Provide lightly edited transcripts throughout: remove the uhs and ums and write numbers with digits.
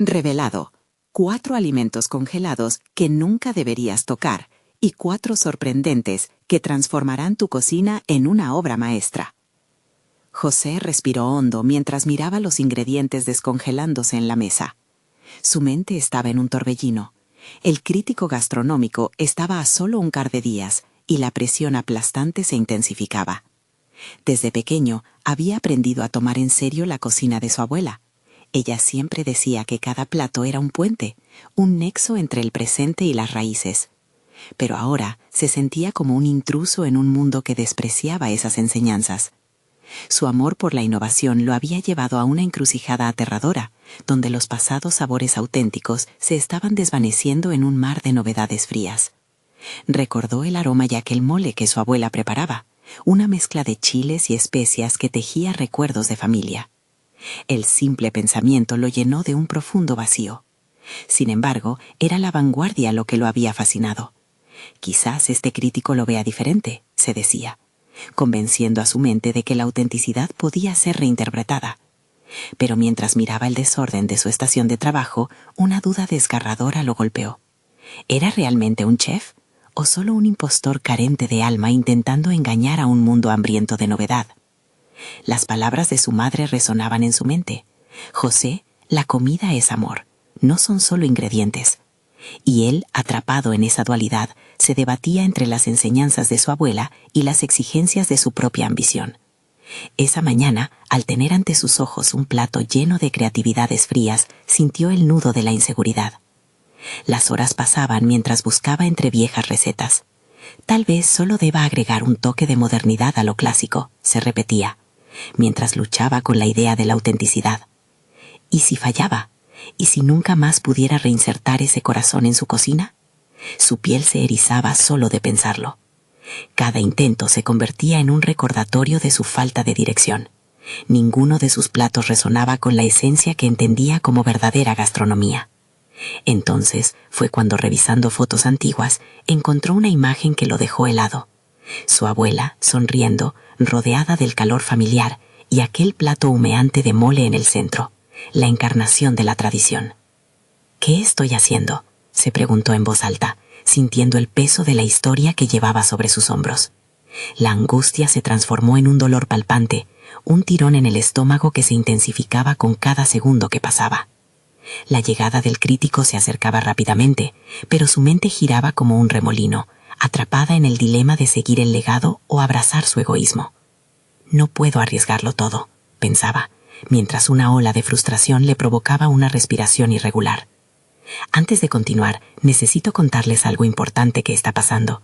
Revelado. 4 alimentos congelados que nunca deberías tocar y 4 sorprendentes que transformarán tu cocina en una obra maestra. José respiró hondo mientras miraba los ingredientes descongelándose en la mesa. Su mente estaba en un torbellino. El crítico gastronómico estaba a solo un par de días y la presión aplastante se intensificaba. Desde pequeño había aprendido a tomar en serio la cocina de su abuela. Ella siempre decía que cada plato era un puente, un nexo entre el presente y las raíces. Pero ahora se sentía como un intruso en un mundo que despreciaba esas enseñanzas. Su amor por la innovación lo había llevado a una encrucijada aterradora, donde los pasados sabores auténticos se estaban desvaneciendo en un mar de novedades frías. Recordó el aroma y aquel mole que su abuela preparaba, una mezcla de chiles y especias que tejía recuerdos de familia. El simple pensamiento lo llenó de un profundo vacío. Sin embargo, era la vanguardia lo que lo había fascinado. Quizás este crítico lo vea diferente, se decía, convenciendo a su mente de que la autenticidad podía ser reinterpretada. Pero mientras miraba el desorden de su estación de trabajo, una duda desgarradora lo golpeó. ¿Era realmente un chef o solo un impostor carente de alma intentando engañar a un mundo hambriento de novedad? Las palabras de su madre resonaban en su mente. José, la comida es amor, no son solo ingredientes. Y él, atrapado en esa dualidad, se debatía entre las enseñanzas de su abuela y las exigencias de su propia ambición. Esa mañana, al tener ante sus ojos un plato lleno de creatividades frías, sintió el nudo de la inseguridad. Las horas pasaban mientras buscaba entre viejas recetas. Tal vez solo deba agregar un toque de modernidad a lo clásico, se repetía, mientras luchaba con la idea de la autenticidad. ¿Y si fallaba? ¿Y si nunca más pudiera reinsertar ese corazón en su cocina? Su piel se erizaba solo de pensarlo. Cada intento se convertía en un recordatorio de su falta de dirección. Ninguno de sus platos resonaba con la esencia que entendía como verdadera gastronomía. Entonces fue cuando, revisando fotos antiguas, encontró una imagen que lo dejó helado. Su abuela, sonriendo, rodeada del calor familiar, y aquel plato humeante de mole en el centro, la encarnación de la tradición. ¿Qué estoy haciendo?, se preguntó en voz alta, sintiendo el peso de la historia que llevaba sobre sus hombros. La angustia se transformó en un dolor palpante, un tirón en el estómago que se intensificaba con cada segundo que pasaba. La llegada del crítico se acercaba rápidamente, pero su mente giraba como un remolino, atrapada en el dilema de seguir el legado o abrazar su egoísmo. No puedo arriesgarlo todo, pensaba, mientras una ola de frustración le provocaba una respiración irregular. Antes de continuar, necesito contarles algo importante que está pasando.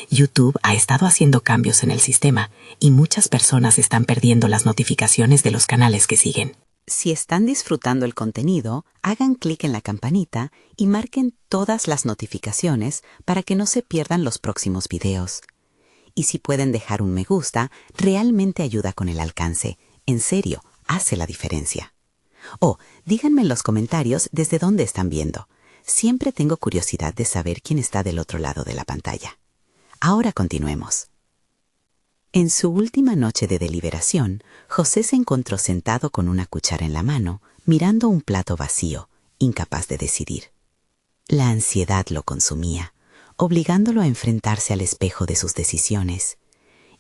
YouTube ha estado haciendo cambios en el sistema y muchas personas están perdiendo las notificaciones de los canales que siguen. Si están disfrutando el contenido, hagan clic en la campanita y marquen todas las notificaciones para que no se pierdan los próximos videos. Y si pueden dejar un me gusta, realmente ayuda con el alcance. En serio, hace la diferencia. Díganme en los comentarios desde dónde están viendo. Siempre tengo curiosidad de saber quién está del otro lado de la pantalla. Ahora continuemos. En su última noche de deliberación, José se encontró sentado con una cuchara en la mano, mirando un plato vacío, incapaz de decidir. La ansiedad lo consumía, obligándolo a enfrentarse al espejo de sus decisiones.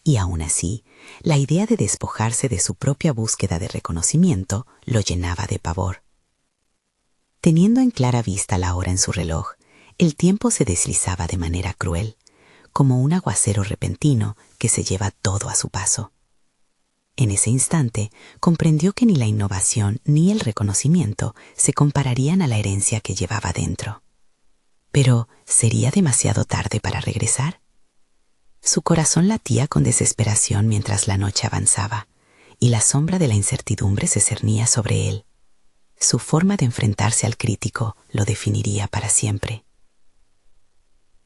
Y aún así, la idea de despojarse de su propia búsqueda de reconocimiento lo llenaba de pavor. Teniendo en clara vista la hora en su reloj, el tiempo se deslizaba de manera cruel, como un aguacero repentino que se lleva todo a su paso. En ese instante, comprendió que ni la innovación ni el reconocimiento se compararían a la herencia que llevaba dentro. Pero, ¿sería demasiado tarde para regresar? Su corazón latía con desesperación mientras la noche avanzaba, y la sombra de la incertidumbre se cernía sobre él. Su forma de enfrentarse al crítico lo definiría para siempre.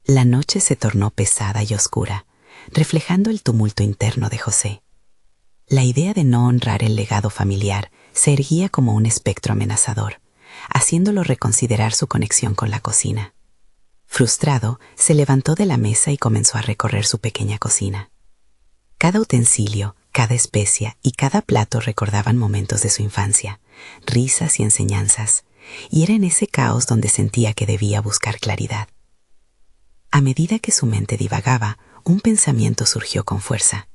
La noche se tornó pesada y oscura, reflejando el tumulto interno de José. La idea de no honrar el legado familiar se erguía como un espectro amenazador, haciéndolo reconsiderar su conexión con la cocina. Frustrado, se levantó de la mesa y comenzó a recorrer su pequeña cocina. Cada utensilio, cada especia y cada plato recordaban momentos de su infancia, risas y enseñanzas, y era en ese caos donde sentía que debía buscar claridad. A medida que su mente divagaba, un pensamiento surgió con fuerza.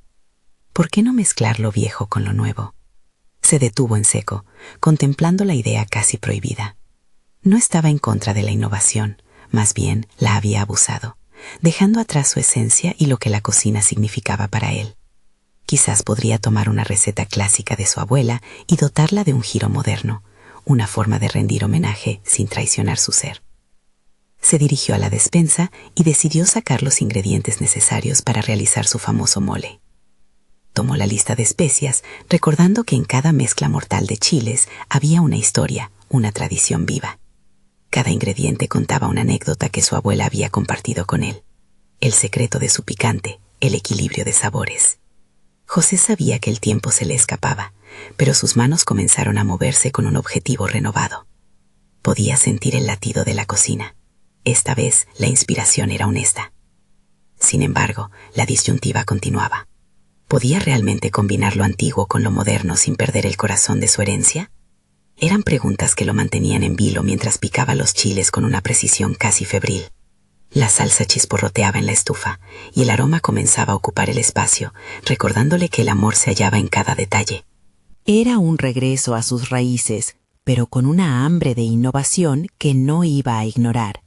¿Por qué no mezclar lo viejo con lo nuevo? Se detuvo en seco, contemplando la idea casi prohibida. No estaba en contra de la innovación, más bien la había abusado, dejando atrás su esencia y lo que la cocina significaba para él. Quizás podría tomar una receta clásica de su abuela y dotarla de un giro moderno, una forma de rendir homenaje sin traicionar su ser. Se dirigió a la despensa y decidió sacar los ingredientes necesarios para realizar su famoso mole. Tomó la lista de especias, recordando que en cada mezcla mortal de chiles había una historia, una tradición viva. Cada ingrediente contaba una anécdota que su abuela había compartido con él. El secreto de su picante, el equilibrio de sabores. José sabía que el tiempo se le escapaba, pero sus manos comenzaron a moverse con un objetivo renovado. Podía sentir el latido de la cocina. Esta vez la inspiración era honesta. Sin embargo, la disyuntiva continuaba. ¿Podía realmente combinar lo antiguo con lo moderno sin perder el corazón de su herencia? Eran preguntas que lo mantenían en vilo mientras picaba los chiles con una precisión casi febril. La salsa chisporroteaba en la estufa y el aroma comenzaba a ocupar el espacio, recordándole que el amor se hallaba en cada detalle. Era un regreso a sus raíces, pero con una hambre de innovación que no iba a ignorar.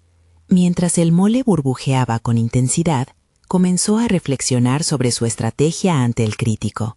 Mientras el mole burbujeaba con intensidad, comenzó a reflexionar sobre su estrategia ante el crítico.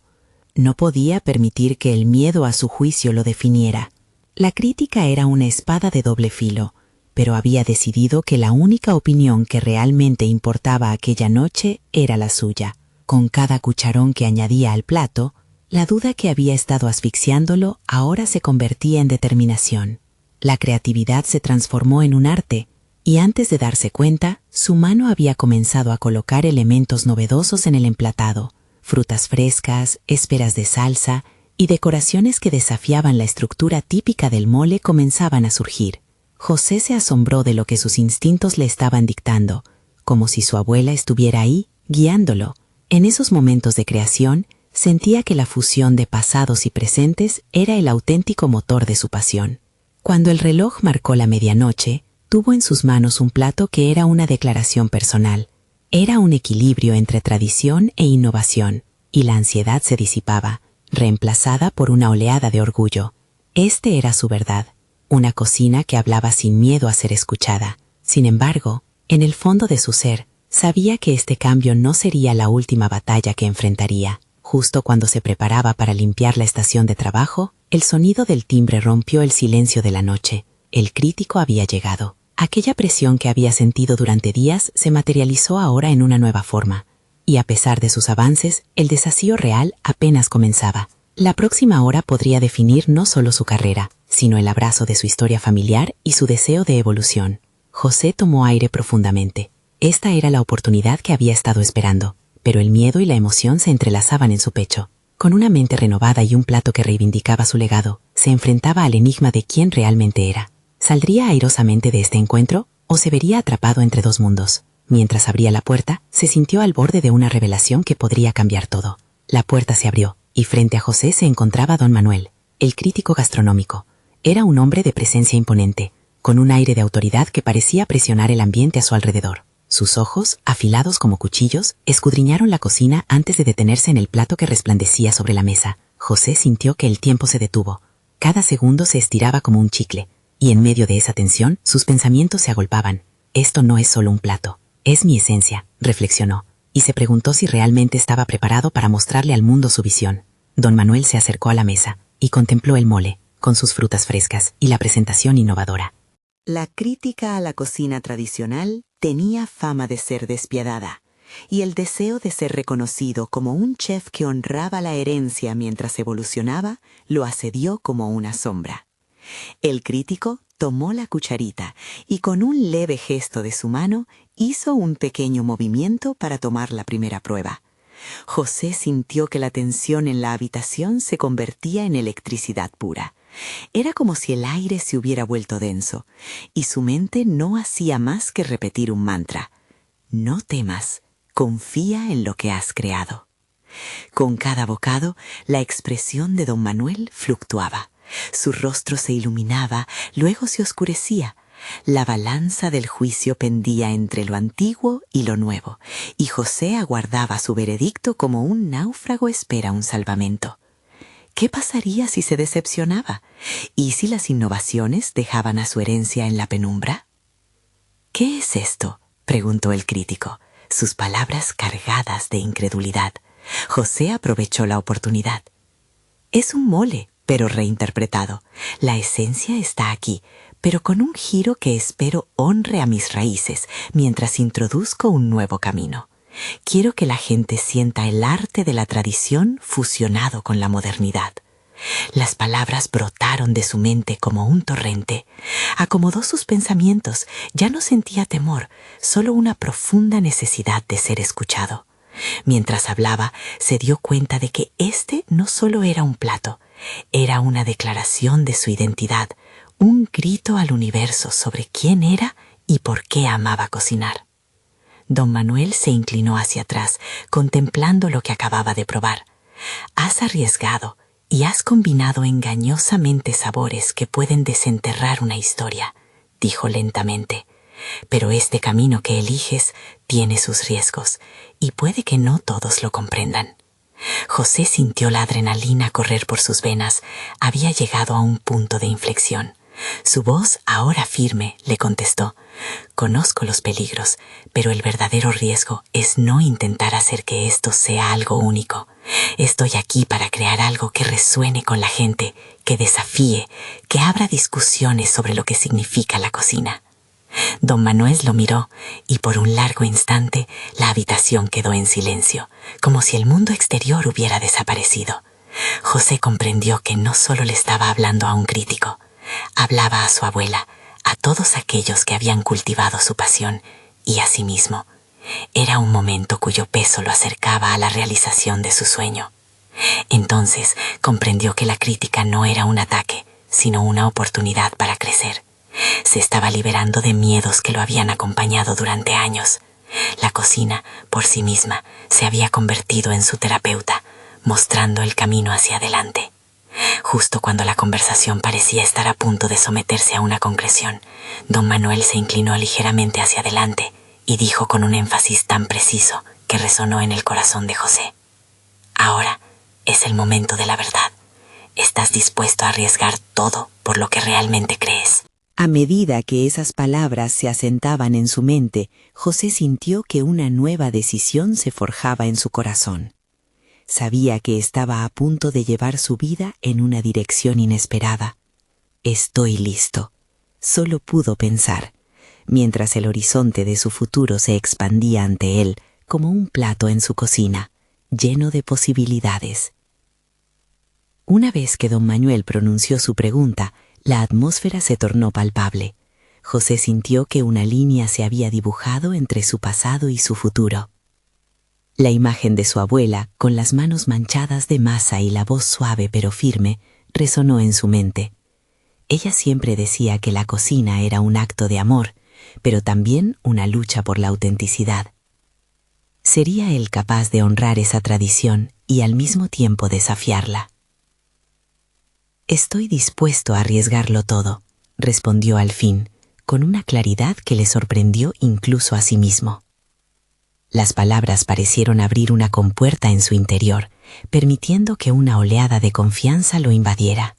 No podía permitir que el miedo a su juicio lo definiera. La crítica era una espada de doble filo, pero había decidido que la única opinión que realmente importaba aquella noche era la suya. Con cada cucharón que añadía al plato, la duda que había estado asfixiándolo ahora se convertía en determinación. La creatividad se transformó en un arte, y antes de darse cuenta, su mano había comenzado a colocar elementos novedosos en el emplatado, frutas frescas, esperas de salsa y decoraciones que desafiaban la estructura típica del mole comenzaban a surgir. José se asombró de lo que sus instintos le estaban dictando, como si su abuela estuviera ahí, guiándolo. En esos momentos de creación, sentía que la fusión de pasados y presentes era el auténtico motor de su pasión. Cuando el reloj marcó la medianoche, tuvo en sus manos un plato que era una declaración personal. Era un equilibrio entre tradición e innovación, y la ansiedad se disipaba, reemplazada por una oleada de orgullo. Este era su verdad. Una cocina que hablaba sin miedo a ser escuchada. Sin embargo, en el fondo de su ser, sabía que este cambio no sería la última batalla que enfrentaría. Justo cuando se preparaba para limpiar la estación de trabajo, el sonido del timbre rompió el silencio de la noche. El crítico había llegado. Aquella presión que había sentido durante días se materializó ahora en una nueva forma. Y a pesar de sus avances, el desafío real apenas comenzaba. La próxima hora podría definir no solo su carrera, sino el abrazo de su historia familiar y su deseo de evolución. José tomó aire profundamente. Esta era la oportunidad que había estado esperando, pero el miedo y la emoción se entrelazaban en su pecho. Con una mente renovada y un plato que reivindicaba su legado, se enfrentaba al enigma de quién realmente era. ¿Saldría airosamente de este encuentro o se vería atrapado entre dos mundos? Mientras abría la puerta, se sintió al borde de una revelación que podría cambiar todo. La puerta se abrió, y frente a José se encontraba don Manuel, el crítico gastronómico. Era un hombre de presencia imponente, con un aire de autoridad que parecía presionar el ambiente a su alrededor. Sus ojos, afilados como cuchillos, escudriñaron la cocina antes de detenerse en el plato que resplandecía sobre la mesa. José sintió que el tiempo se detuvo. Cada segundo se estiraba como un chicle, y en medio de esa tensión, sus pensamientos se agolpaban. Esto no es solo un plato, es mi esencia, reflexionó, y se preguntó si realmente estaba preparado para mostrarle al mundo su visión. Don Manuel se acercó a la mesa y contempló el mole, con sus frutas frescas y la presentación innovadora. La crítica a la cocina tradicional tenía fama de ser despiadada, y el deseo de ser reconocido como un chef que honraba la herencia mientras evolucionaba lo asedió como una sombra. El crítico tomó la cucharita y con un leve gesto de su mano hizo un pequeño movimiento para tomar la primera prueba. José sintió que la tensión en la habitación se convertía en electricidad pura. Era como si el aire se hubiera vuelto denso, y su mente no hacía más que repetir un mantra. No temas, confía en lo que has creado. Con cada bocado, la expresión de don Manuel fluctuaba. Su rostro se iluminaba, luego se oscurecía. La balanza del juicio pendía entre lo antiguo y lo nuevo, y José aguardaba su veredicto como un náufrago espera un salvamento. ¿Qué pasaría si se decepcionaba? ¿Y si las innovaciones dejaban a su herencia en la penumbra? ¿Qué es esto?, preguntó el crítico, sus palabras cargadas de incredulidad. José aprovechó la oportunidad. Es un mole, pero reinterpretado. La esencia está aquí, pero con un giro que espero honre a mis raíces mientras introduzco un nuevo camino. Quiero que la gente sienta el arte de la tradición fusionado con la modernidad. Las palabras brotaron de su mente como un torrente. Acomodó sus pensamientos, ya no sentía temor, solo una profunda necesidad de ser escuchado. Mientras hablaba, se dio cuenta de que este no solo era un plato, era una declaración de su identidad, un grito al universo sobre quién era y por qué amaba cocinar. Don Manuel se inclinó hacia atrás, contemplando lo que acababa de probar. Has arriesgado y has combinado engañosamente sabores que pueden desenterrar una historia, dijo lentamente. Pero este camino que eliges tiene sus riesgos y puede que no todos lo comprendan. José sintió la adrenalina correr por sus venas. Había llegado a un punto de inflexión. Su voz, ahora firme, le contestó: «Conozco los peligros, pero el verdadero riesgo es no intentar hacer que esto sea algo único. Estoy aquí para crear algo que resuene con la gente, que desafíe, que abra discusiones sobre lo que significa la cocina». Don Manuel lo miró y por un largo instante la habitación quedó en silencio, como si el mundo exterior hubiera desaparecido. José comprendió que no solo le estaba hablando a un crítico, hablaba a su abuela, a todos aquellos que habían cultivado su pasión y a sí mismo. Era un momento cuyo peso lo acercaba a la realización de su sueño. Entonces comprendió que la crítica no era un ataque, sino una oportunidad para crecer. Se estaba liberando de miedos que lo habían acompañado durante años. La cocina, por sí misma, se había convertido en su terapeuta, mostrando el camino hacia adelante. Justo cuando la conversación parecía estar a punto de someterse a una concreción, don Manuel se inclinó ligeramente hacia adelante y dijo con un énfasis tan preciso que resonó en el corazón de José: «Ahora es el momento de la verdad. ¿Estás dispuesto a arriesgar todo por lo que realmente crees?» A medida que esas palabras se asentaban en su mente, José sintió que una nueva decisión se forjaba en su corazón. Sabía que estaba a punto de llevar su vida en una dirección inesperada. «Estoy listo», solo pudo pensar, mientras el horizonte de su futuro se expandía ante él como un plato en su cocina, lleno de posibilidades. Una vez que don Manuel pronunció su pregunta, la atmósfera se tornó palpable. José sintió que una línea se había dibujado entre su pasado y su futuro. La imagen de su abuela, con las manos manchadas de masa y la voz suave pero firme, resonó en su mente. Ella siempre decía que la cocina era un acto de amor, pero también una lucha por la autenticidad. ¿Sería él capaz de honrar esa tradición y al mismo tiempo desafiarla? «Estoy dispuesto a arriesgarlo todo», respondió al fin, con una claridad que le sorprendió incluso a sí mismo. Las palabras parecieron abrir una compuerta en su interior, permitiendo que una oleada de confianza lo invadiera.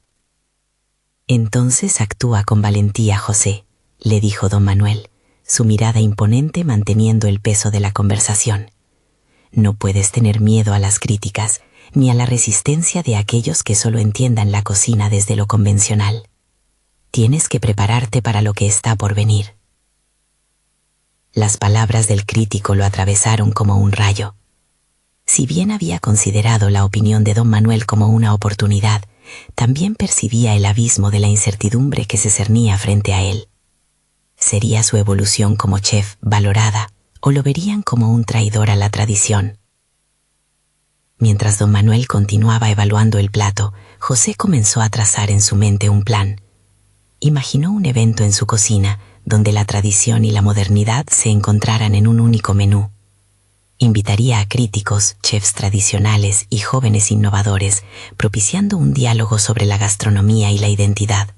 «Entonces actúa con valentía, José», le dijo don Manuel, su mirada imponente manteniendo el peso de la conversación. «No puedes tener miedo a las críticas, ni a la resistencia de aquellos que solo entiendan la cocina desde lo convencional. Tienes que prepararte para lo que está por venir». Las palabras del crítico lo atravesaron como un rayo. Si bien había considerado la opinión de don Manuel como una oportunidad, también percibía el abismo de la incertidumbre que se cernía frente a él. ¿Sería su evolución como chef valorada o lo verían como un traidor a la tradición? Mientras don Manuel continuaba evaluando el plato, José comenzó a trazar en su mente un plan. Imaginó un evento en su cocina donde la tradición y la modernidad se encontraran en un único menú. Invitaría a críticos, chefs tradicionales y jóvenes innovadores, propiciando un diálogo sobre la gastronomía y la identidad.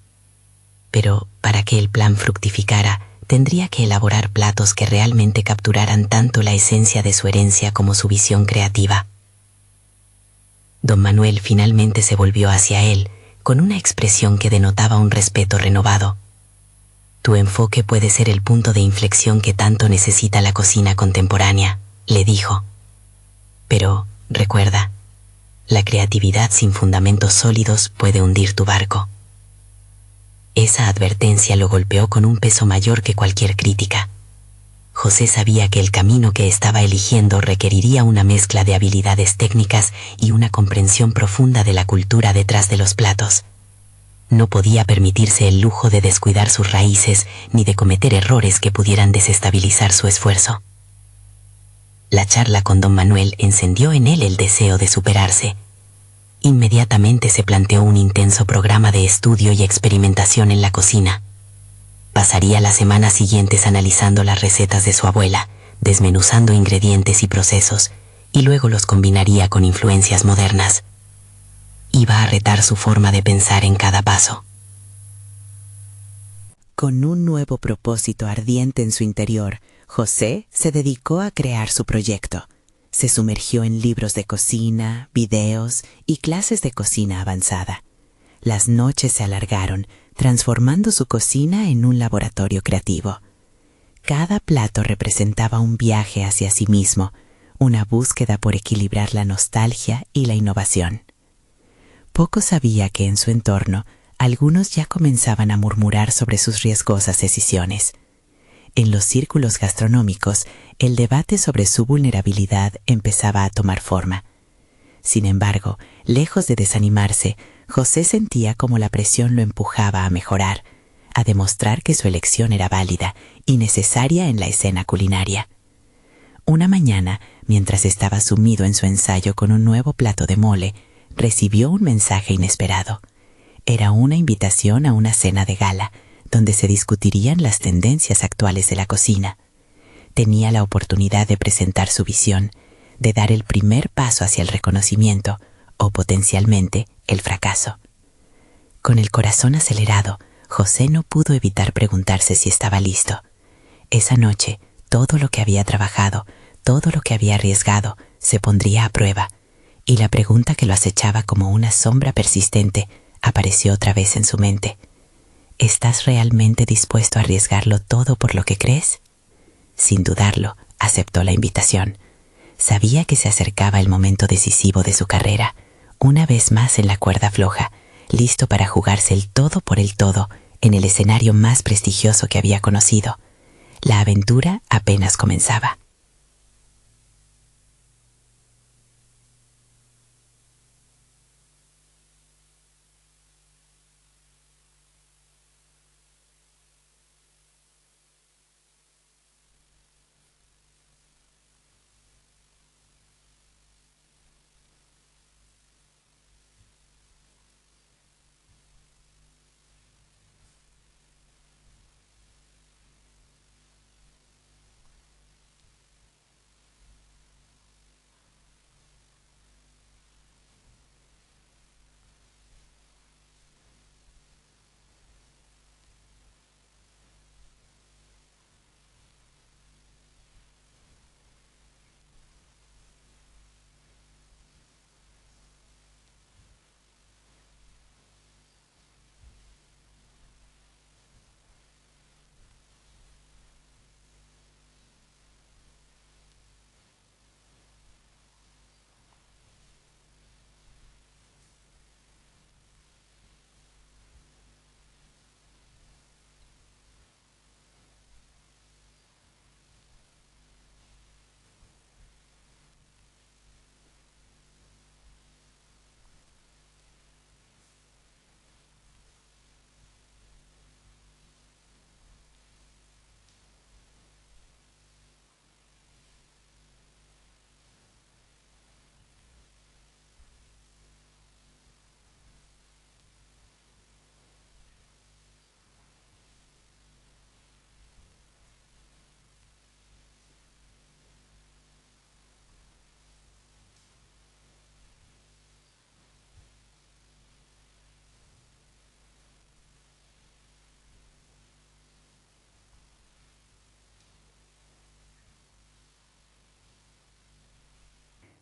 Pero para que el plan fructificara, tendría que elaborar platos que realmente capturaran tanto la esencia de su herencia como su visión creativa. Don Manuel finalmente se volvió hacia él, con una expresión que denotaba un respeto renovado. Tu enfoque puede ser el punto de inflexión que tanto necesita la cocina contemporánea, le dijo. Pero, recuerda, la creatividad sin fundamentos sólidos puede hundir tu barco. Esa advertencia lo golpeó con un peso mayor que cualquier crítica. José sabía que el camino que estaba eligiendo requeriría una mezcla de habilidades técnicas y una comprensión profunda de la cultura detrás de los platos. No podía permitirse el lujo de descuidar sus raíces ni de cometer errores que pudieran desestabilizar su esfuerzo. La charla con don Manuel encendió en él el deseo de superarse. Inmediatamente se planteó un intenso programa de estudio y experimentación en la cocina. Pasaría las semanas siguientes analizando las recetas de su abuela, desmenuzando ingredientes y procesos, y luego los combinaría con influencias modernas. Iba a retar su forma de pensar en cada paso. Con un nuevo propósito ardiente en su interior, José se dedicó a crear su proyecto. Se sumergió en libros de cocina, videos y clases de cocina avanzada. Las noches se alargaron, transformando su cocina en un laboratorio creativo. Cada plato representaba un viaje hacia sí mismo, una búsqueda por equilibrar la nostalgia y la innovación. Poco sabía que en su entorno algunos ya comenzaban a murmurar sobre sus riesgosas decisiones. En los círculos gastronómicos, el debate sobre su vulnerabilidad empezaba a tomar forma. Sin embargo, lejos de desanimarse, José sentía como la presión lo empujaba a mejorar, a demostrar que su elección era válida y necesaria en la escena culinaria. Una mañana, mientras estaba sumido en su ensayo con un nuevo plato de mole, recibió un mensaje inesperado. Era una invitación a una cena de gala, donde se discutirían las tendencias actuales de la cocina. Tenía la oportunidad de presentar su visión, de dar el primer paso hacia el reconocimiento o potencialmente el fracaso. Con el corazón acelerado, José no pudo evitar preguntarse si estaba listo. Esa noche, todo lo que había trabajado, todo lo que había arriesgado, se pondría a prueba, y la pregunta que lo acechaba como una sombra persistente apareció otra vez en su mente. ¿Estás realmente dispuesto a arriesgarlo todo por lo que crees? Sin dudarlo, aceptó la invitación. Sabía que se acercaba el momento decisivo de su carrera, una vez más en la cuerda floja, listo para jugarse el todo por el todo en el escenario más prestigioso que había conocido. La aventura apenas comenzaba.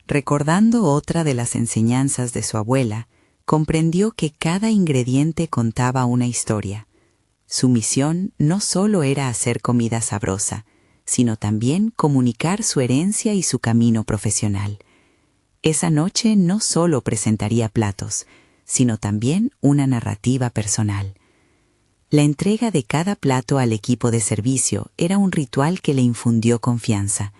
Recordando otra de las enseñanzas de su abuela, comprendió que cada ingrediente contaba una historia. Su misión no solo era hacer comida sabrosa, sino también comunicar su herencia y su camino profesional. Esa noche no solo presentaría platos, sino también una narrativa personal. La entrega de cada plato al equipo de servicio era un ritual que le infundió confianza.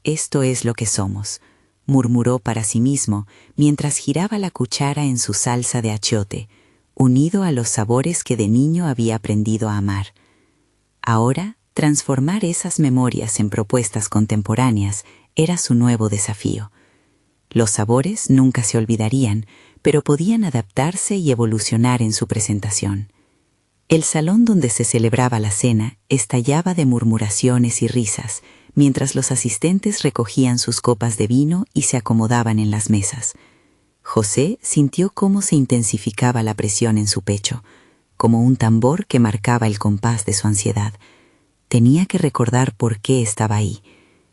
«Esto es lo que somos», murmuró para sí mismo mientras giraba la cuchara en su salsa de achiote, unido a los sabores que de niño había aprendido a amar. Ahora, transformar esas memorias en propuestas contemporáneas era su nuevo desafío. Los sabores nunca se olvidarían, pero podían adaptarse y evolucionar en su presentación. El salón donde se celebraba la cena estallaba de murmuraciones y risas, mientras los asistentes recogían sus copas de vino y se acomodaban en las mesas. José sintió cómo se intensificaba la presión en su pecho, como un tambor que marcaba el compás de su ansiedad. Tenía que recordar por qué estaba ahí.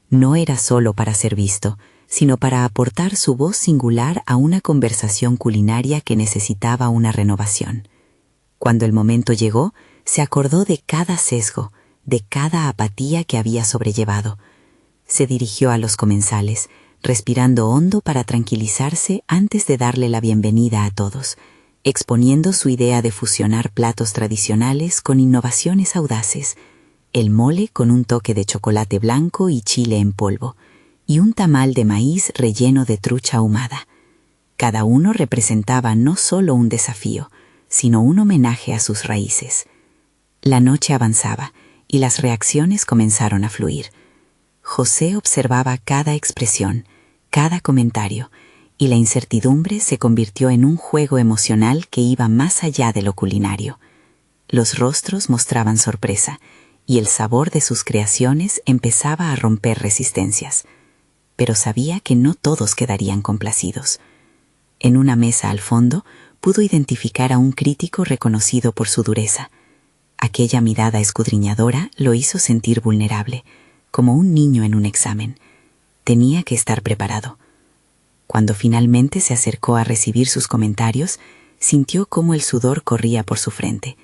No era solo para ser visto, sino para aportar su voz singular a una conversación culinaria que necesitaba una renovación. Cuando el momento llegó, se acordó de cada sesgo, de cada apatía que había sobrellevado. Se dirigió a los comensales, respirando hondo para tranquilizarse antes de darle la bienvenida a todos, exponiendo su idea de fusionar platos tradicionales con innovaciones audaces, el mole con un toque de chocolate blanco y chile en polvo, y un tamal de maíz relleno de trucha ahumada. Cada uno representaba no solo un desafío, sino un homenaje a sus raíces. La noche avanzaba y las reacciones comenzaron a fluir. José observaba cada expresión, cada comentario, y la incertidumbre se convirtió en un juego emocional que iba más allá de lo culinario. Los rostros mostraban sorpresa, y el sabor de sus creaciones empezaba a romper resistencias. Pero sabía que no todos quedarían complacidos. En una mesa al fondo, pudo identificar a un crítico reconocido por su dureza. Aquella mirada escudriñadora lo hizo sentir vulnerable, como un niño en un examen. Tenía que estar preparado. Cuando finalmente se acercó a recibir sus comentarios, sintió cómo el sudor corría por su frente.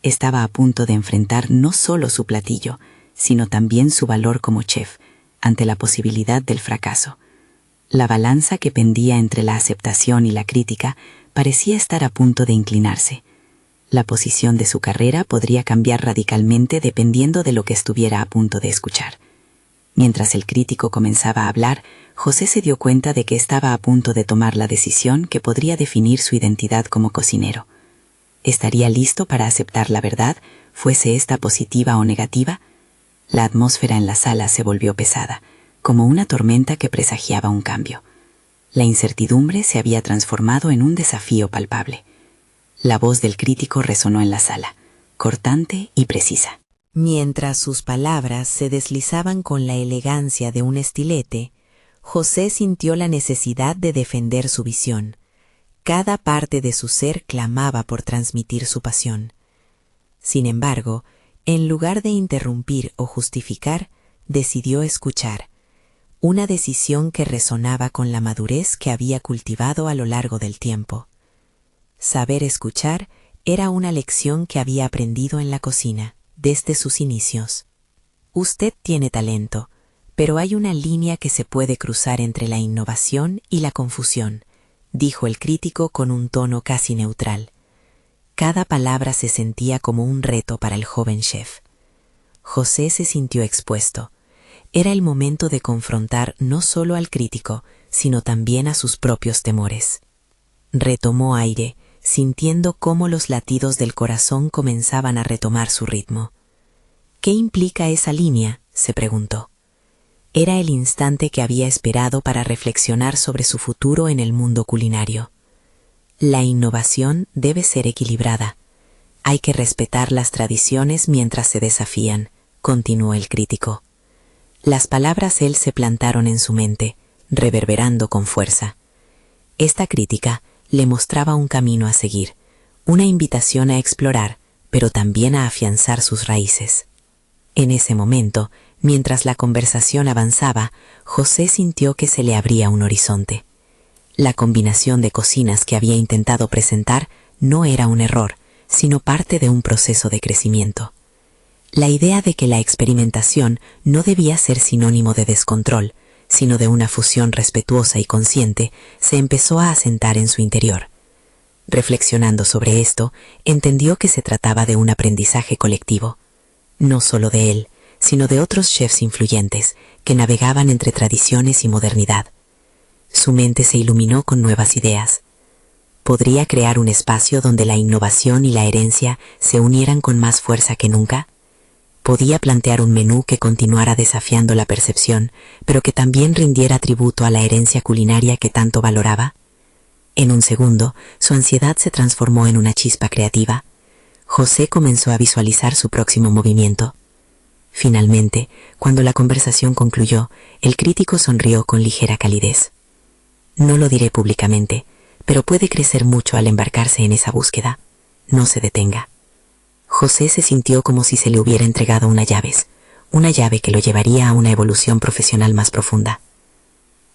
Estaba a punto de enfrentar no solo su platillo, sino también su valor como chef, ante la posibilidad del fracaso. La balanza que pendía entre la aceptación y la crítica parecía estar a punto de inclinarse. La posición de su carrera podría cambiar radicalmente dependiendo de lo que estuviera a punto de escuchar. Mientras el crítico comenzaba a hablar, José se dio cuenta de que estaba a punto de tomar la decisión que podría definir su identidad como cocinero. ¿Estaría listo para aceptar la verdad, fuese esta positiva o negativa? La atmósfera en la sala se volvió pesada, como una tormenta que presagiaba un cambio. La incertidumbre se había transformado en un desafío palpable. La voz del crítico resonó en la sala, cortante y precisa. Mientras sus palabras se deslizaban con la elegancia de un estilete, José sintió la necesidad de defender su visión. Cada parte de su ser clamaba por transmitir su pasión. Sin embargo, en lugar de interrumpir o justificar, decidió escuchar, una decisión que resonaba con la madurez que había cultivado a lo largo del tiempo. Saber escuchar era una lección que había aprendido en la cocina, desde sus inicios. Usted tiene talento, pero hay una línea que se puede cruzar entre la innovación y la confusión, dijo el crítico con un tono casi neutral. Cada palabra se sentía como un reto para el joven chef. José se sintió expuesto. Era el momento de confrontar no solo al crítico, sino también a sus propios temores. Retomó aire, sintiendo cómo los latidos del corazón comenzaban a retomar su ritmo. ¿Qué implica esa línea?, se preguntó. Era el instante que había esperado para reflexionar sobre su futuro en el mundo culinario. La innovación debe ser equilibrada. Hay que respetar las tradiciones mientras se desafían, continuó el crítico. Las palabras él se plantaron en su mente, reverberando con fuerza. Esta crítica le mostraba un camino a seguir, una invitación a explorar, pero también a afianzar sus raíces. En ese momento, mientras la conversación avanzaba, José sintió que se le abría un horizonte. La combinación de cocinas que había intentado presentar no era un error, sino parte de un proceso de crecimiento. La idea de que la experimentación no debía ser sinónimo de descontrol, sino de una fusión respetuosa y consciente, se empezó a asentar en su interior. Reflexionando sobre esto, entendió que se trataba de un aprendizaje colectivo, no solo de él, sino de otros chefs influyentes que navegaban entre tradiciones y modernidad. Su mente se iluminó con nuevas ideas. ¿Podría crear un espacio donde la innovación y la herencia se unieran con más fuerza que nunca? ¿Podía plantear un menú que continuara desafiando la percepción, pero que también rindiera tributo a la herencia culinaria que tanto valoraba? En un segundo, su ansiedad se transformó en una chispa creativa. José comenzó a visualizar su próximo movimiento. Finalmente, cuando la conversación concluyó, el crítico sonrió con ligera calidez. No lo diré públicamente, pero puede crecer mucho al embarcarse en esa búsqueda. No se detenga. José se sintió como si se le hubiera entregado una llave que lo llevaría a una evolución profesional más profunda.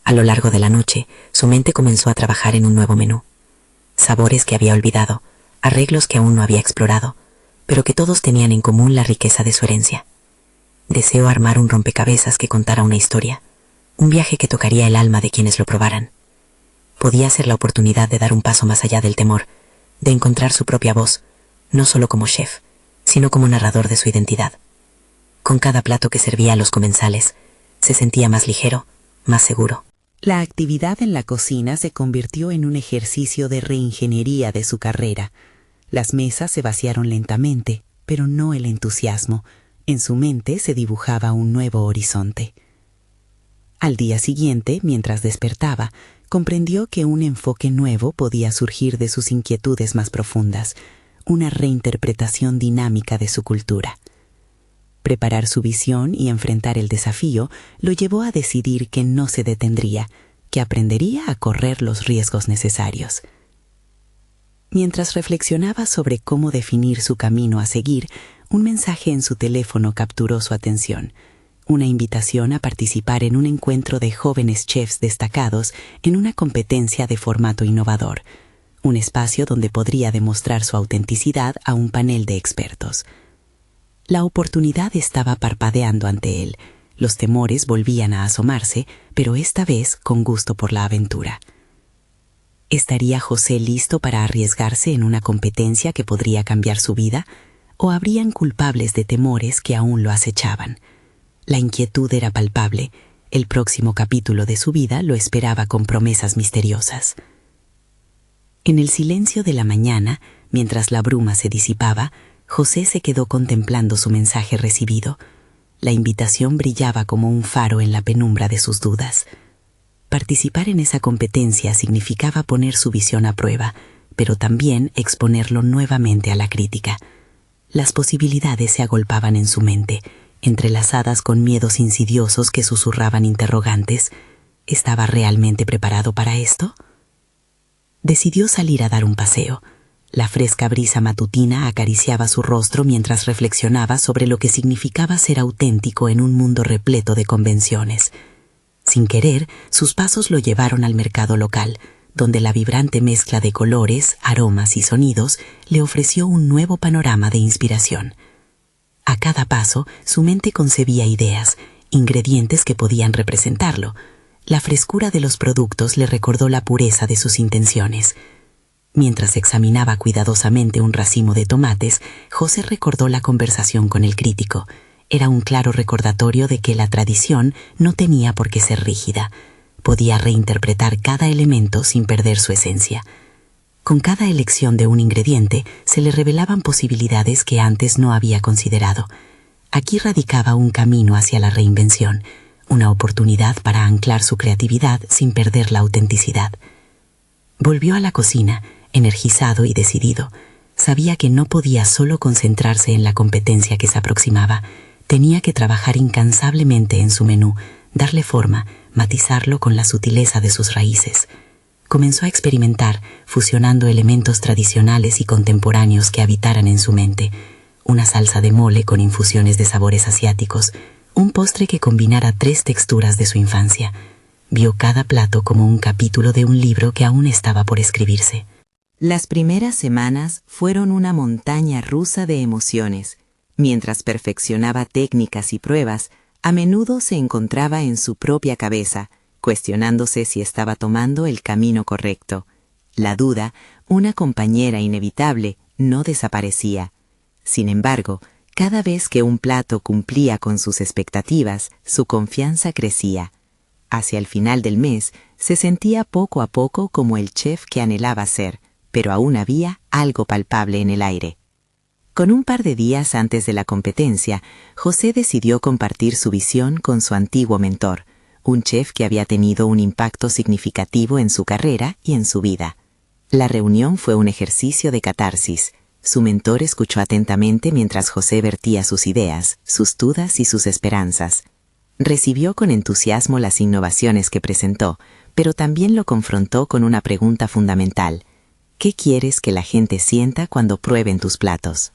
A lo largo de la noche, su mente comenzó a trabajar en un nuevo menú. Sabores que había olvidado, arreglos que aún no había explorado, pero que todos tenían en común la riqueza de su herencia. Deseó armar un rompecabezas que contara una historia, un viaje que tocaría el alma de quienes lo probaran. Podía ser la oportunidad de dar un paso más allá del temor, de encontrar su propia voz, no solo como chef, sino como narrador de su identidad. Con cada plato que servía a los comensales, se sentía más ligero, más seguro. La actividad en la cocina se convirtió en un ejercicio de reingeniería de su carrera. Las mesas se vaciaron lentamente, pero no el entusiasmo. En su mente se dibujaba un nuevo horizonte. Al día siguiente, mientras despertaba, comprendió que un enfoque nuevo podía surgir de sus inquietudes más profundas, una reinterpretación dinámica de su cultura. Preparar su visión y enfrentar el desafío lo llevó a decidir que no se detendría, que aprendería a correr los riesgos necesarios. Mientras reflexionaba sobre cómo definir su camino a seguir, un mensaje en su teléfono capturó su atención. Una invitación a participar en un encuentro de jóvenes chefs destacados en una competencia de formato innovador, un espacio donde podría demostrar su autenticidad a un panel de expertos. La oportunidad estaba parpadeando ante él. Los temores volvían a asomarse, pero esta vez con gusto por la aventura. ¿Estaría José listo para arriesgarse en una competencia que podría cambiar su vida? ¿O habrían culpables de temores que aún lo acechaban? La inquietud era palpable. El próximo capítulo de su vida lo esperaba con promesas misteriosas. En el silencio de la mañana, mientras la bruma se disipaba, José se quedó contemplando su mensaje recibido. La invitación brillaba como un faro en la penumbra de sus dudas. Participar en esa competencia significaba poner su visión a prueba, pero también exponerlo nuevamente a la crítica. Las posibilidades se agolpaban en su mente, entrelazadas con miedos insidiosos que susurraban interrogantes. ¿Estaba realmente preparado para esto? Decidió salir a dar un paseo. La fresca brisa matutina acariciaba su rostro mientras reflexionaba sobre lo que significaba ser auténtico en un mundo repleto de convenciones. Sin querer, sus pasos lo llevaron al mercado local, donde la vibrante mezcla de colores, aromas y sonidos le ofreció un nuevo panorama de inspiración. A cada paso, su mente concebía ideas, ingredientes que podían representarlo. La frescura de los productos le recordó la pureza de sus intenciones. Mientras examinaba cuidadosamente un racimo de tomates, José recordó la conversación con el crítico. Era un claro recordatorio de que la tradición no tenía por qué ser rígida. Podía reinterpretar cada elemento sin perder su esencia. Con cada elección de un ingrediente se le revelaban posibilidades que antes no había considerado. Aquí radicaba un camino hacia la reinvención, una oportunidad para anclar su creatividad sin perder la autenticidad. Volvió a la cocina, energizado y decidido. Sabía que no podía solo concentrarse en la competencia que se aproximaba. Tenía que trabajar incansablemente en su menú, darle forma, matizarlo con la sutileza de sus raíces. Comenzó a experimentar, fusionando elementos tradicionales y contemporáneos que habitaran en su mente. una salsa de mole con infusiones de sabores asiáticos, un postre que combinara 3 texturas de su infancia. Vio cada plato como un capítulo de un libro que aún estaba por escribirse. Las primeras semanas fueron una montaña rusa de emociones. Mientras perfeccionaba técnicas y pruebas, a menudo se encontraba en su propia cabeza, cuestionándose si estaba tomando el camino correcto. La duda, una compañera inevitable, no desaparecía. Sin embargo, cada vez que un plato cumplía con sus expectativas, su confianza crecía. Hacia el final del mes, se sentía poco a poco como el chef que anhelaba ser, pero aún había algo palpable en el aire. Con un par de días antes de la competencia, José decidió compartir su visión con su antiguo mentor, un chef que había tenido un impacto significativo en su carrera y en su vida. La reunión fue un ejercicio de catarsis. Su mentor escuchó atentamente mientras José vertía sus ideas, sus dudas y sus esperanzas. Recibió con entusiasmo las innovaciones que presentó, pero también lo confrontó con una pregunta fundamental. ¿Qué quieres que la gente sienta cuando prueben tus platos?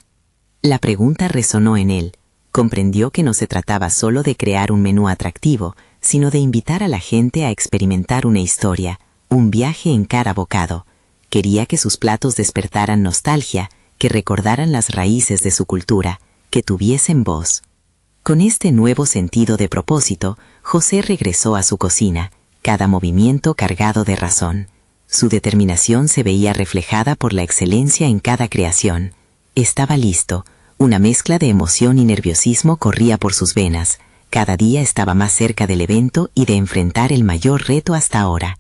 La pregunta resonó en él. Comprendió que no se trataba solo de crear un menú atractivo, sino de invitar a la gente a experimentar una historia, un viaje en cada bocado. Quería que sus platos despertaran nostalgia, que recordaran las raíces de su cultura, que tuviesen voz. Con este nuevo sentido de propósito, José regresó a su cocina, cada movimiento cargado de razón. Su determinación se veía reflejada por la excelencia en cada creación. Estaba listo. Una mezcla de emoción y nerviosismo corría por sus venas. Cada día estaba más cerca del evento y de enfrentar el mayor reto hasta ahora.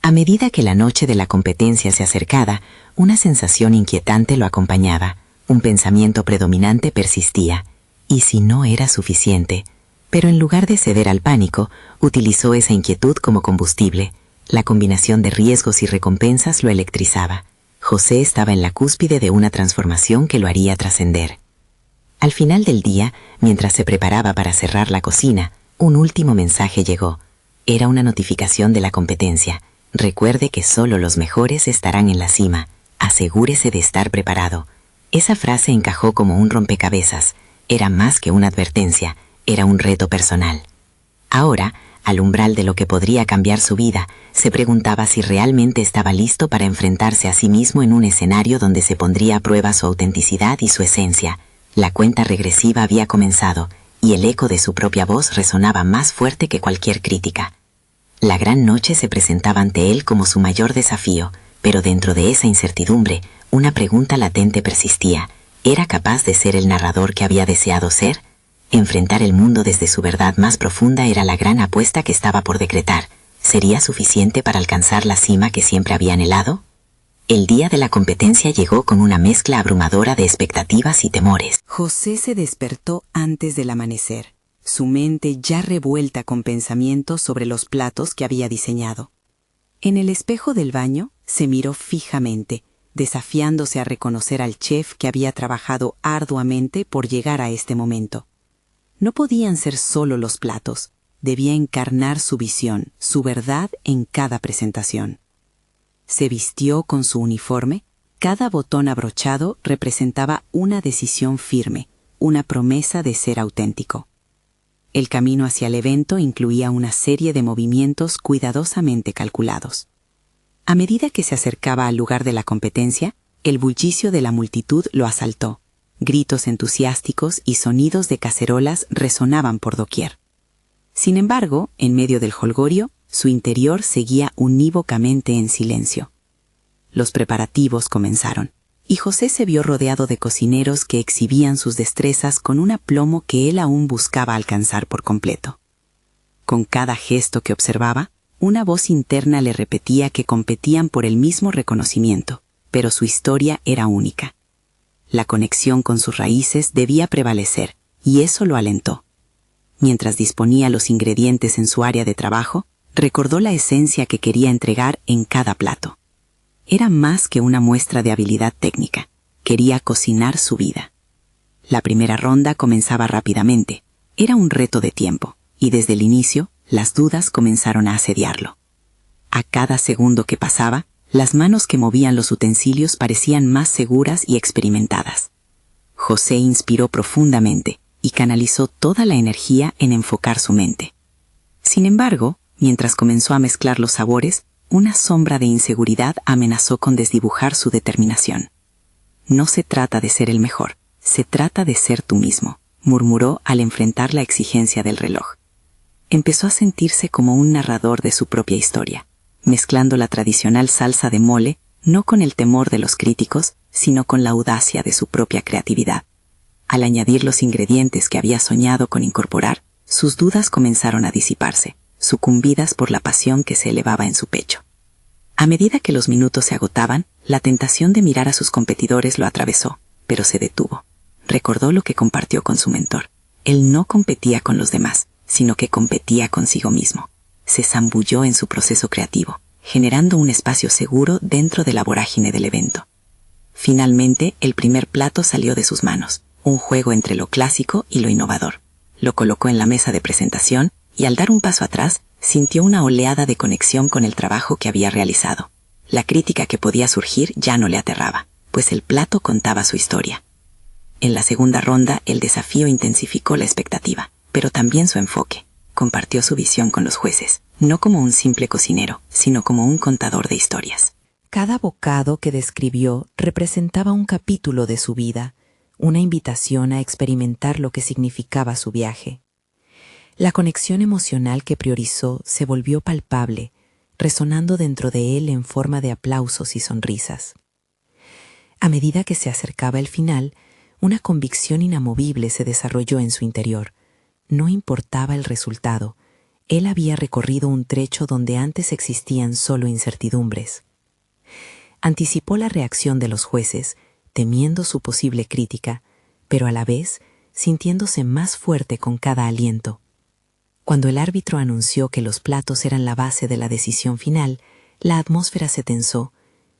A medida que la noche de la competencia se acercaba, una sensación inquietante lo acompañaba. Un pensamiento predominante persistía. ¿Y si no era suficiente? Pero en lugar de ceder al pánico, utilizó esa inquietud como combustible. La combinación de riesgos y recompensas lo electrizaba. José estaba en la cúspide de una transformación que lo haría trascender. Al final del día, mientras se preparaba para cerrar la cocina, un último mensaje llegó. Era una notificación de la competencia. Recuerde que solo los mejores estarán en la cima. Asegúrese de estar preparado. Esa frase encajó como un rompecabezas. Era más que una advertencia, era un reto personal. Ahora, al umbral de lo que podría cambiar su vida, se preguntaba si realmente estaba listo para enfrentarse a sí mismo en un escenario donde se pondría a prueba su autenticidad y su esencia. La cuenta regresiva había comenzado, y el eco de su propia voz resonaba más fuerte que cualquier crítica. La gran noche se presentaba ante él como su mayor desafío, pero dentro de esa incertidumbre, una pregunta latente persistía. ¿Era capaz de ser el narrador que había deseado ser? Enfrentar el mundo desde su verdad más profunda era la gran apuesta que estaba por decretar. ¿Sería suficiente para alcanzar la cima que siempre había anhelado? El día de la competencia llegó con una mezcla abrumadora de expectativas y temores. José se despertó antes del amanecer, su mente ya revuelta con pensamientos sobre los platos que había diseñado. En el espejo del baño se miró fijamente, desafiándose a reconocer al chef que había trabajado arduamente por llegar a este momento. No podían ser solo los platos, debía encarnar su visión, su verdad en cada presentación. Se vistió con su uniforme, cada botón abrochado representaba una decisión firme, una promesa de ser auténtico. El camino hacia el evento incluía una serie de movimientos cuidadosamente calculados. A medida que se acercaba al lugar de la competencia, el bullicio de la multitud lo asaltó. Gritos entusiásticos y sonidos de cacerolas resonaban por doquier. Sin embargo, en medio del jolgorio, su interior seguía unívocamente en silencio. Los preparativos comenzaron, y José se vio rodeado de cocineros que exhibían sus destrezas con un aplomo que él aún buscaba alcanzar por completo. Con cada gesto que observaba, una voz interna le repetía que competían por el mismo reconocimiento, pero su historia era única. La conexión con sus raíces debía prevalecer, y eso lo alentó. Mientras disponía los ingredientes en su área de trabajo, recordó la esencia que quería entregar en cada plato. Era más que una muestra de habilidad técnica. Quería cocinar su vida. La primera ronda comenzaba rápidamente. Era un reto de tiempo, y desde el inicio, las dudas comenzaron a asediarlo. A cada segundo que pasaba, las manos que movían los utensilios parecían más seguras y experimentadas. José inspiró profundamente y canalizó toda la energía en enfocar su mente. Sin embargo, mientras comenzó a mezclar los sabores, una sombra de inseguridad amenazó con desdibujar su determinación. No se trata de ser el mejor, se trata de ser tú mismo, murmuró al enfrentar la exigencia del reloj. Empezó a sentirse como un narrador de su propia historia, mezclando la tradicional salsa de mole no con el temor de los críticos, sino con la audacia de su propia creatividad. Al añadir los ingredientes que había soñado con incorporar, sus dudas comenzaron a disiparse, sucumbidas por la pasión que se elevaba en su pecho. A medida que los minutos se agotaban, la tentación de mirar a sus competidores lo atravesó, pero se detuvo. Recordó lo que compartió con su mentor. Él no competía con los demás, sino que competía consigo mismo. Se zambulló en su proceso creativo, generando un espacio seguro dentro de la vorágine del evento. Finalmente, el primer plato salió de sus manos, un juego entre lo clásico y lo innovador. Lo colocó en la mesa de presentación y al dar un paso atrás, sintió una oleada de conexión con el trabajo que había realizado. La crítica que podía surgir ya no le aterraba, pues el plato contaba su historia. En la segunda ronda, el desafío intensificó la expectativa, pero también su enfoque. Compartió su visión con los jueces, no como un simple cocinero, sino como un contador de historias. Cada bocado que describió representaba un capítulo de su vida, una invitación a experimentar lo que significaba su viaje. La conexión emocional que priorizó se volvió palpable, resonando dentro de él en forma de aplausos y sonrisas. A medida que se acercaba el final, una convicción inamovible se desarrolló en su interior. No importaba el resultado, él había recorrido un trecho donde antes existían solo incertidumbres. Anticipó la reacción de los jueces, temiendo su posible crítica, pero a la vez sintiéndose más fuerte con cada aliento. Cuando el árbitro anunció que los platos eran la base de la decisión final, la atmósfera se tensó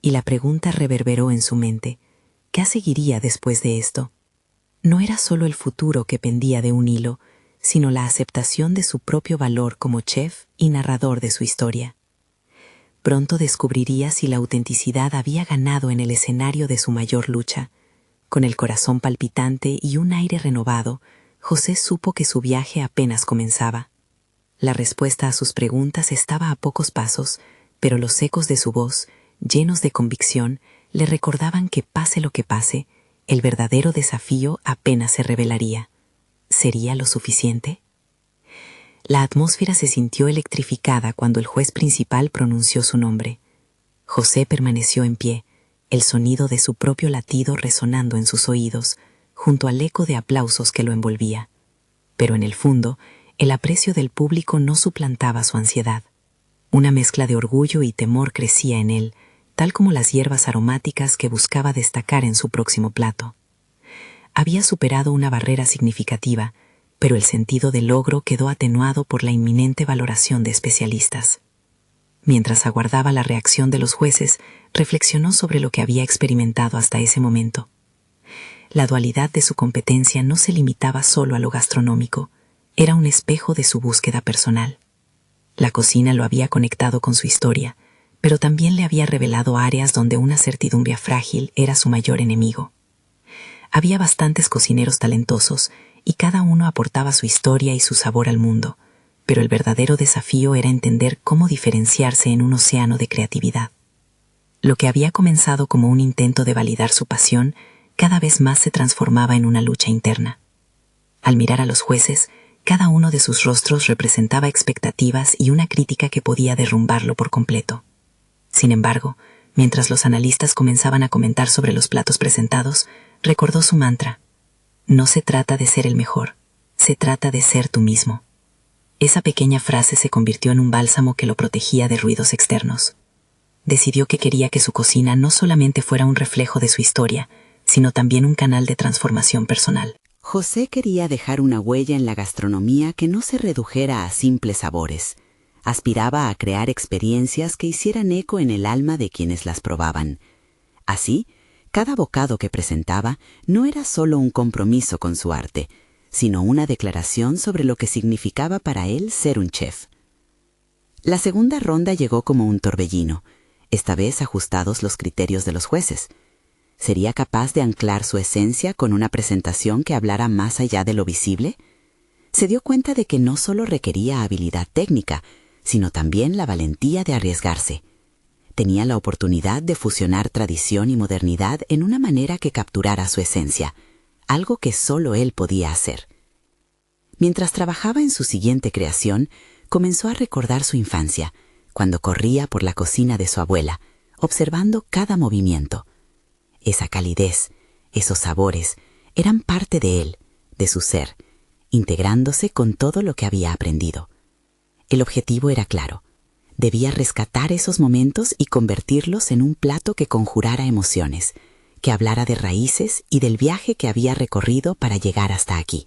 y la pregunta reverberó en su mente: ¿qué seguiría después de esto? No era solo el futuro que pendía de un hilo, sino la aceptación de su propio valor como chef y narrador de su historia. Pronto descubriría si la autenticidad había ganado en el escenario de su mayor lucha. Con el corazón palpitante y un aire renovado, José supo que su viaje apenas comenzaba. La respuesta a sus preguntas estaba a pocos pasos, pero los ecos de su voz, llenos de convicción, le recordaban que pase lo que pase, el verdadero desafío apenas se revelaría. ¿Sería lo suficiente? La atmósfera se sintió electrificada cuando el juez principal pronunció su nombre. José permaneció en pie, el sonido de su propio latido resonando en sus oídos, junto al eco de aplausos que lo envolvía. Pero en el fondo, el aprecio del público no suplantaba su ansiedad. Una mezcla de orgullo y temor crecía en él, tal como las hierbas aromáticas que buscaba destacar en su próximo plato. Había superado una barrera significativa, pero el sentido del logro quedó atenuado por la inminente valoración de especialistas. Mientras aguardaba la reacción de los jueces, reflexionó sobre lo que había experimentado hasta ese momento. La dualidad de su competencia no se limitaba solo a lo gastronómico, era un espejo de su búsqueda personal. La cocina lo había conectado con su historia, pero también le había revelado áreas donde una certidumbre frágil era su mayor enemigo. Había bastantes cocineros talentosos y cada uno aportaba su historia y su sabor al mundo, pero el verdadero desafío era entender cómo diferenciarse en un océano de creatividad. Lo que había comenzado como un intento de validar su pasión, cada vez más se transformaba en una lucha interna. Al mirar a los jueces, cada uno de sus rostros representaba expectativas y una crítica que podía derrumbarlo por completo. Sin embargo, mientras los analistas comenzaban a comentar sobre los platos presentados, recordó su mantra: no se trata de ser el mejor, se trata de ser tú mismo. Esa pequeña frase se convirtió en un bálsamo que lo protegía de ruidos externos. Decidió que quería que su cocina no solamente fuera un reflejo de su historia, sino también un canal de transformación personal. José quería dejar una huella en la gastronomía que no se redujera a simples sabores. Aspiraba a crear experiencias que hicieran eco en el alma de quienes las probaban. Así, cada bocado que presentaba no era solo un compromiso con su arte, sino una declaración sobre lo que significaba para él ser un chef. La segunda ronda llegó como un torbellino, esta vez ajustados los criterios de los jueces. ¿Sería capaz de anclar su esencia con una presentación que hablara más allá de lo visible? Se dio cuenta de que no solo requería habilidad técnica, sino también la valentía de arriesgarse. Tenía la oportunidad de fusionar tradición y modernidad en una manera que capturara su esencia, algo que solo él podía hacer. Mientras trabajaba en su siguiente creación, comenzó a recordar su infancia, cuando corría por la cocina de su abuela, observando cada movimiento. Esa calidez, esos sabores, eran parte de él, de su ser, integrándose con todo lo que había aprendido. El objetivo era claro. Debía rescatar esos momentos y convertirlos en un plato que conjurara emociones, que hablara de raíces y del viaje que había recorrido para llegar hasta aquí.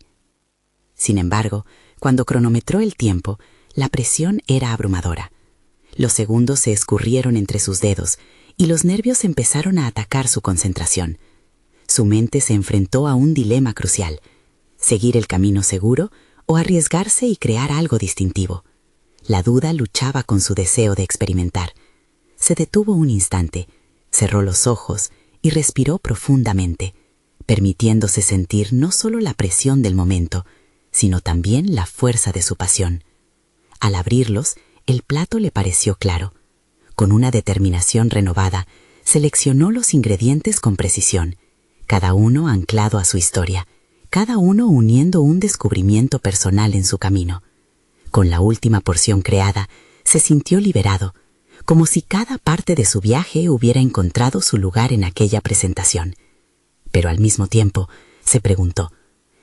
Sin embargo, cuando cronometró el tiempo, la presión era abrumadora. Los segundos se escurrieron entre sus dedos y los nervios empezaron a atacar su concentración. Su mente se enfrentó a un dilema crucial: seguir el camino seguro o arriesgarse y crear algo distintivo. La duda luchaba con su deseo de experimentar. Se detuvo un instante, cerró los ojos y respiró profundamente, permitiéndose sentir no solo la presión del momento, sino también la fuerza de su pasión. Al abrirlos, el plato le pareció claro. Con una determinación renovada, seleccionó los ingredientes con precisión, cada uno anclado a su historia, cada uno uniendo un descubrimiento personal en su camino. Con la última porción creada, se sintió liberado, como si cada parte de su viaje hubiera encontrado su lugar en aquella presentación. Pero al mismo tiempo, se preguntó,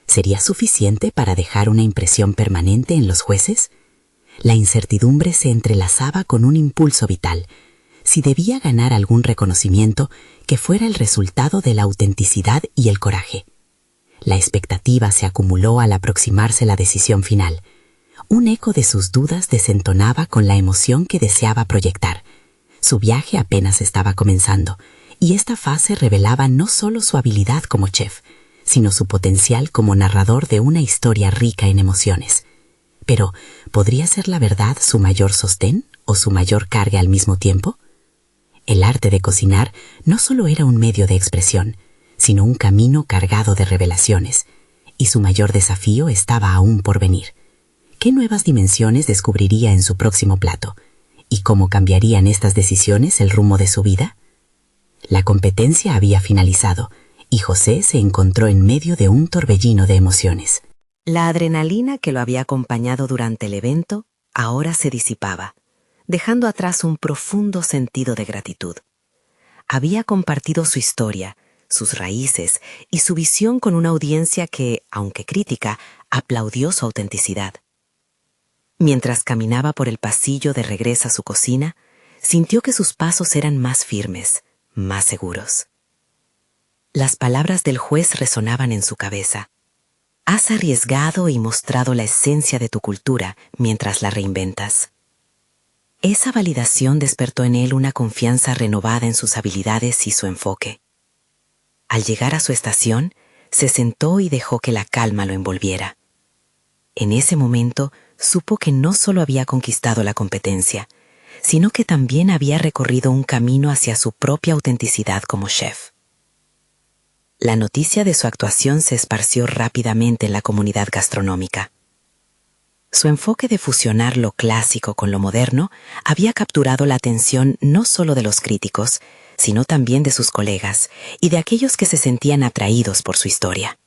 ¿sería suficiente para dejar una impresión permanente en los jueces? La incertidumbre se entrelazaba con un impulso vital. Si debía ganar algún reconocimiento, que fuera el resultado de la autenticidad y el coraje. La expectativa se acumuló al aproximarse la decisión final. Un eco de sus dudas desentonaba con la emoción que deseaba proyectar. Su viaje apenas estaba comenzando, y esta fase revelaba no solo su habilidad como chef, sino su potencial como narrador de una historia rica en emociones. Pero, ¿podría ser la verdad su mayor sostén o su mayor carga al mismo tiempo? El arte de cocinar no solo era un medio de expresión, sino un camino cargado de revelaciones, y su mayor desafío estaba aún por venir. ¿Qué nuevas dimensiones descubriría en su próximo plato? ¿Y cómo cambiarían estas decisiones el rumbo de su vida? La competencia había finalizado, y José se encontró en medio de un torbellino de emociones. La adrenalina que lo había acompañado durante el evento ahora se disipaba, dejando atrás un profundo sentido de gratitud. Había compartido su historia, sus raíces y su visión con una audiencia que, aunque crítica, aplaudió su autenticidad. Mientras caminaba por el pasillo de regreso a su cocina, sintió que sus pasos eran más firmes, más seguros. Las palabras del juez resonaban en su cabeza. Has arriesgado y mostrado la esencia de tu cultura mientras la reinventas. Esa validación despertó en él una confianza renovada en sus habilidades y su enfoque. Al llegar a su estación, se sentó y dejó que la calma lo envolviera. En ese momento, supo que no solo había conquistado la competencia, sino que también había recorrido un camino hacia su propia autenticidad como chef. La noticia de su actuación se esparció rápidamente en la comunidad gastronómica. Su enfoque de fusionar lo clásico con lo moderno había capturado la atención no solo de los críticos, sino también de sus colegas y de aquellos que se sentían atraídos por su historia.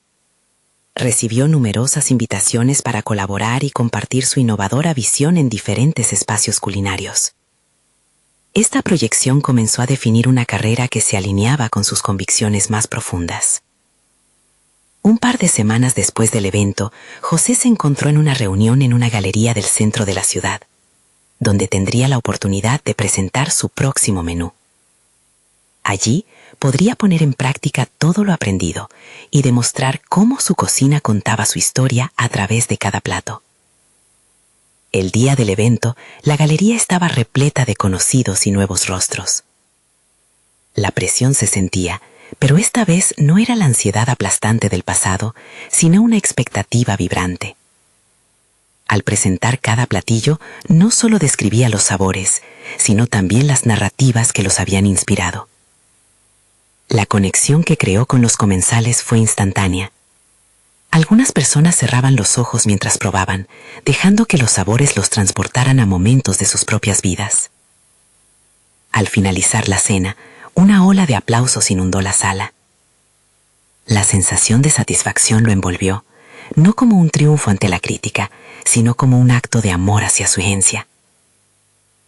Recibió numerosas invitaciones para colaborar y compartir su innovadora visión en diferentes espacios culinarios. Esta proyección comenzó a definir una carrera que se alineaba con sus convicciones más profundas. Un par de semanas después del evento, José se encontró en una reunión en una galería del centro de la ciudad, donde tendría la oportunidad de presentar su próximo menú. Allí podría poner en práctica todo lo aprendido y demostrar cómo su cocina contaba su historia a través de cada plato. El día del evento, la galería estaba repleta de conocidos y nuevos rostros. La presión se sentía, pero esta vez no era la ansiedad aplastante del pasado, sino una expectativa vibrante. Al presentar cada platillo, no solo describía los sabores, sino también las narrativas que los habían inspirado. La conexión que creó con los comensales fue instantánea. Algunas personas cerraban los ojos mientras probaban, dejando que los sabores los transportaran a momentos de sus propias vidas. Al finalizar la cena, una ola de aplausos inundó la sala. La sensación de satisfacción lo envolvió, no como un triunfo ante la crítica, sino como un acto de amor hacia su herencia.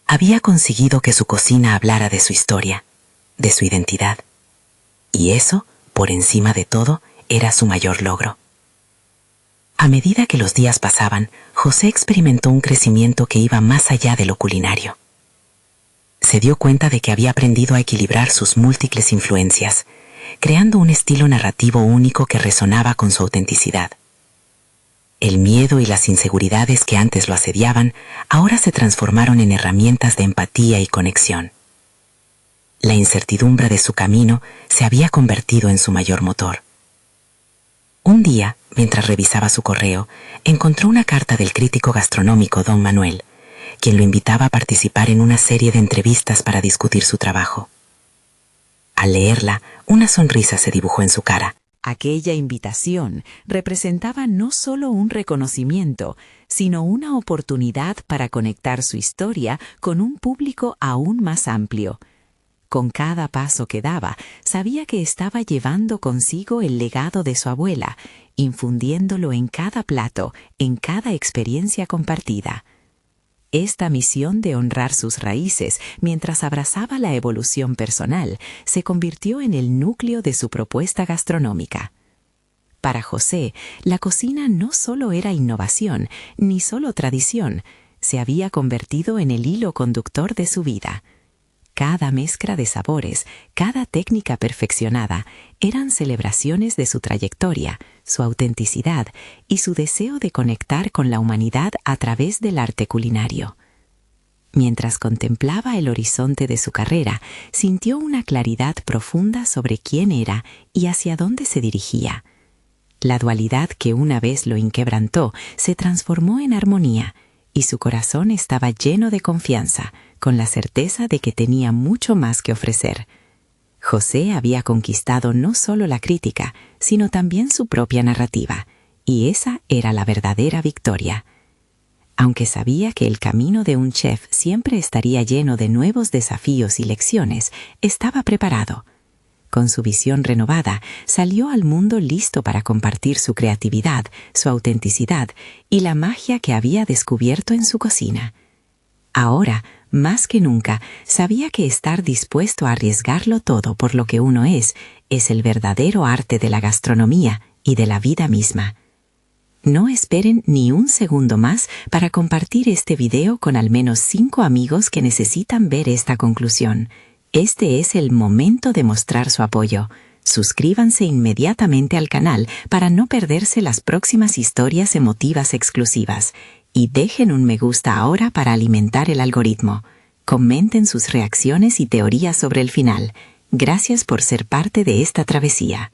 Había conseguido que su cocina hablara de su historia, de su identidad. Y eso, por encima de todo, era su mayor logro. A medida que los días pasaban, José experimentó un crecimiento que iba más allá de lo culinario. Se dio cuenta de que había aprendido a equilibrar sus múltiples influencias, creando un estilo narrativo único que resonaba con su autenticidad. El miedo y las inseguridades que antes lo asediaban ahora se transformaron en herramientas de empatía y conexión. La incertidumbre de su camino se había convertido en su mayor motor. Un día, mientras revisaba su correo, encontró una carta del crítico gastronómico Don Manuel, quien lo invitaba a participar en una serie de entrevistas para discutir su trabajo. Al leerla, una sonrisa se dibujó en su cara. Aquella invitación representaba no solo un reconocimiento, sino una oportunidad para conectar su historia con un público aún más amplio. Con cada paso que daba, sabía que estaba llevando consigo el legado de su abuela, infundiéndolo en cada plato, en cada experiencia compartida. Esta misión de honrar sus raíces mientras abrazaba la evolución personal se convirtió en el núcleo de su propuesta gastronómica. Para José, la cocina no solo era innovación, ni solo tradición, se había convertido en el hilo conductor de su vida. Cada mezcla de sabores, cada técnica perfeccionada, eran celebraciones de su trayectoria, su autenticidad y su deseo de conectar con la humanidad a través del arte culinario. Mientras contemplaba el horizonte de su carrera, sintió una claridad profunda sobre quién era y hacia dónde se dirigía. La dualidad que una vez lo inquebrantó se transformó en armonía, y su corazón estaba lleno de confianza, con la certeza de que tenía mucho más que ofrecer. José había conquistado no solo la crítica, sino también su propia narrativa, y esa era la verdadera victoria. Aunque sabía que el camino de un chef siempre estaría lleno de nuevos desafíos y lecciones, estaba preparado. Con su visión renovada, salió al mundo listo para compartir su creatividad, su autenticidad y la magia que había descubierto en su cocina. Ahora, más que nunca, sabía que estar dispuesto a arriesgarlo todo por lo que uno es el verdadero arte de la gastronomía y de la vida misma. No esperen ni un segundo más para compartir este video con al menos 5 amigos que necesitan ver esta conclusión. Este es el momento de mostrar su apoyo. Suscríbanse inmediatamente al canal para no perderse las próximas historias emotivas exclusivas. Y dejen un me gusta ahora para alimentar el algoritmo. Comenten sus reacciones y teorías sobre el final. Gracias por ser parte de esta travesía.